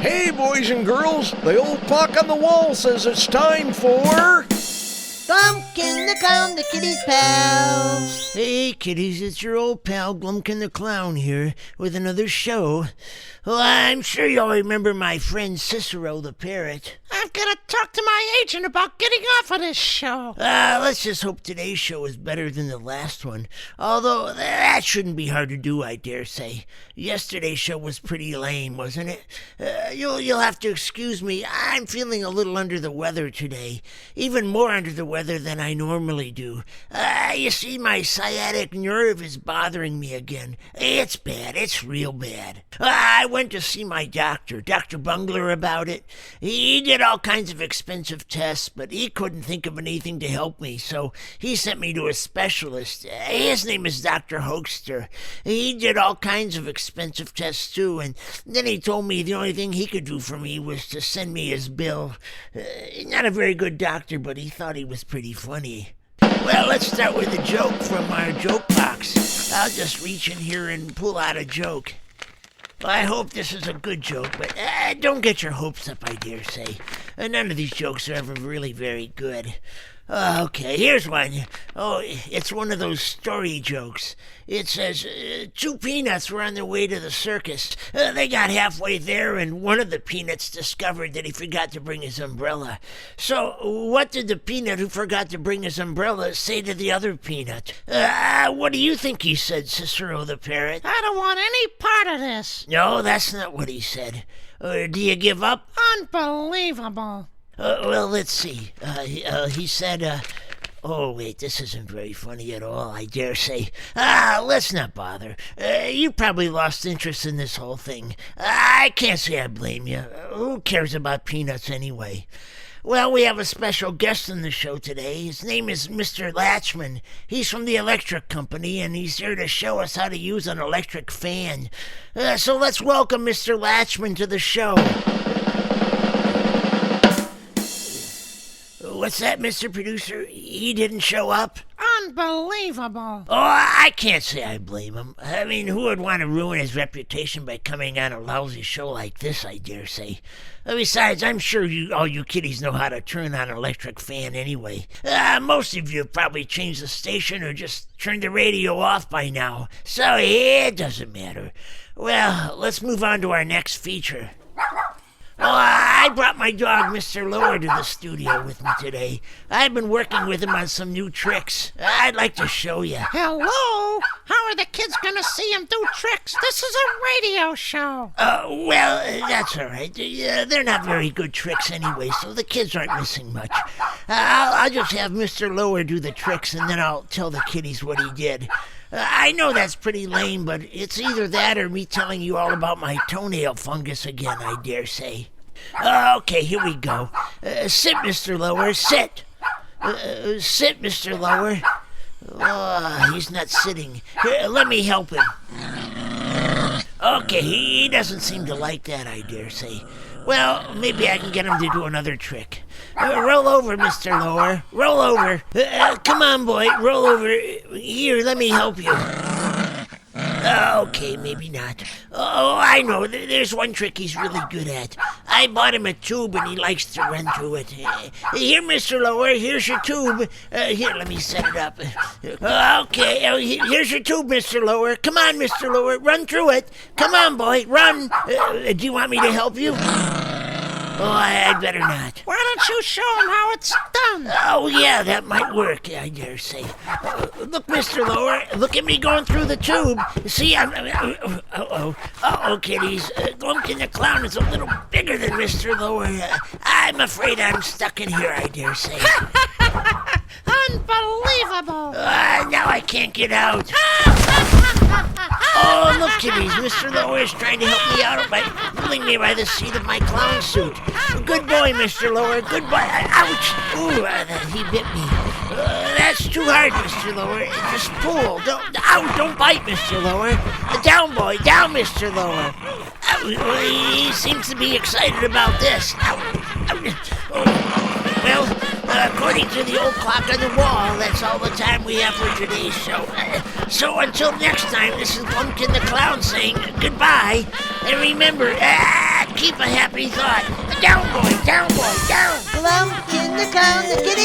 Hey, boys and girls, the old clock on the wall says it's time for... Glumkin the Clown, the kitty's pal. Hey, kiddies, it's your old pal Glumkin the Clown here with another show. Well, I'm sure you all remember my friend Cicero the parrot. I've got to talk to my agent about getting off of this show. Let's just hope today's show is better than the last one. Although, that shouldn't be hard to do, I dare say. Yesterday's show was pretty lame, wasn't it? You'll have to excuse me. I'm feeling a little under the weather today. Even more under the weather than I normally do. You see, my sciatic nerve is bothering me again. It's bad. It's real bad. I went to see my doctor, Dr. Bungler, about it. He did all kinds of expensive tests, but he couldn't think of anything to help me, so he sent me to a specialist. His name is Dr. Hoekster. He did all kinds of expensive tests, too, and then he told me the only thing he could do for me was to send me his bill. Not a very good doctor, but he thought he was pretty funny. Well, let's start with a joke from our joke box. I'll just reach in here and pull out a joke. Well, I hope this is a good joke, but don't get your hopes up, I dare say. None of these jokes are ever really very good. Okay, here's one. Oh, it's one of those story jokes. It says, two peanuts were on their way to the circus. They got halfway there, and one of the peanuts discovered that he forgot to bring his umbrella. So, what did the peanut who forgot to bring his umbrella say to the other peanut? What do you think he said, Cicero the parrot? I don't want any part of this. No, that's not what he said. Do you give up? Unbelievable. Well, let's see. He said, oh, wait, this isn't very funny at all, I dare say. Let's not bother. You probably lost interest in this whole thing. I can't say I blame you. Who cares about peanuts anyway? Well, we have a special guest on the show today. His name is Mr. Latchman. He's from the electric company, and he's here to show us how to use an electric fan. So let's welcome Mr. Latchman to the show. What's that, Mr. Producer? He didn't show up? Unbelievable. Oh, I can't say I blame him. I mean, who would want to ruin his reputation by coming on a lousy show like this, I dare say? Besides, I'm sure all you kiddies know how to turn on an electric fan anyway. Most of you have probably changed the station or just turned the radio off by now. So, it doesn't matter. Well, let's move on to our next feature. Oh, I brought my dog, Mr. Lohr, to the studio with me today. I've been working with him on some new tricks. I'd like to show you. Hello? How are the kids going to see him do tricks? This is a radio show. Well, that's all right. They're not very good tricks anyway, so the kids aren't missing much. I'll just have Mr. Lohr do the tricks, and then I'll tell the kiddies what he did. I know that's pretty lame, but it's either that or me telling you all about my toenail fungus again, I dare say. Okay, here we go. Sit, Mr. Lohr, sit. Sit, Mr. Lohr. Oh, he's not sitting. Here, let me help him. Okay, he doesn't seem to like that, I dare say. Well, maybe I can get him to do another trick. Roll over, Mr. Lohr. Roll over. Come on, boy. Roll over. Here, let me help you. Okay, maybe not. Oh, I know. There's one trick he's really good at. I bought him a tube, and he likes to run through it. Here, Mr. Lohr, here's your tube. Here, let me set it up. Okay, here's your tube, Mr. Lohr. Come on, Mr. Lohr, run through it. Come on, boy, run. Do you want me to help you? Oh, I'd better not. Why don't you show him how it's done? Oh, yeah, that might work, I dare say. Look, Mr. Lohr, look at me going through the tube. See, kiddies. Glumkin the Clown is a little bigger than Mr. Lohr. I'm afraid I'm stuck in here, I dare say. Unbelievable. Now I can't get out. Oh, look, kiddies, Mr. Lohr is trying to help me out by pulling me by the seat of my clown suit. Good boy, Mr. Lohr, good boy. Ouch! Ooh, he bit me. That's too hard, Mr. Lohr. Just pull. Don't bite, Mr. Lohr. Down, boy, down, Mr. Lohr. He seems to be excited about this. Well, according to the old clock on the wall, that's all the time we have for today's show. So until next time, this is Glumkin the Clown saying goodbye. And remember, keep a happy thought. Down, boy, down, boy, down. Glumkin the Clown, the kitty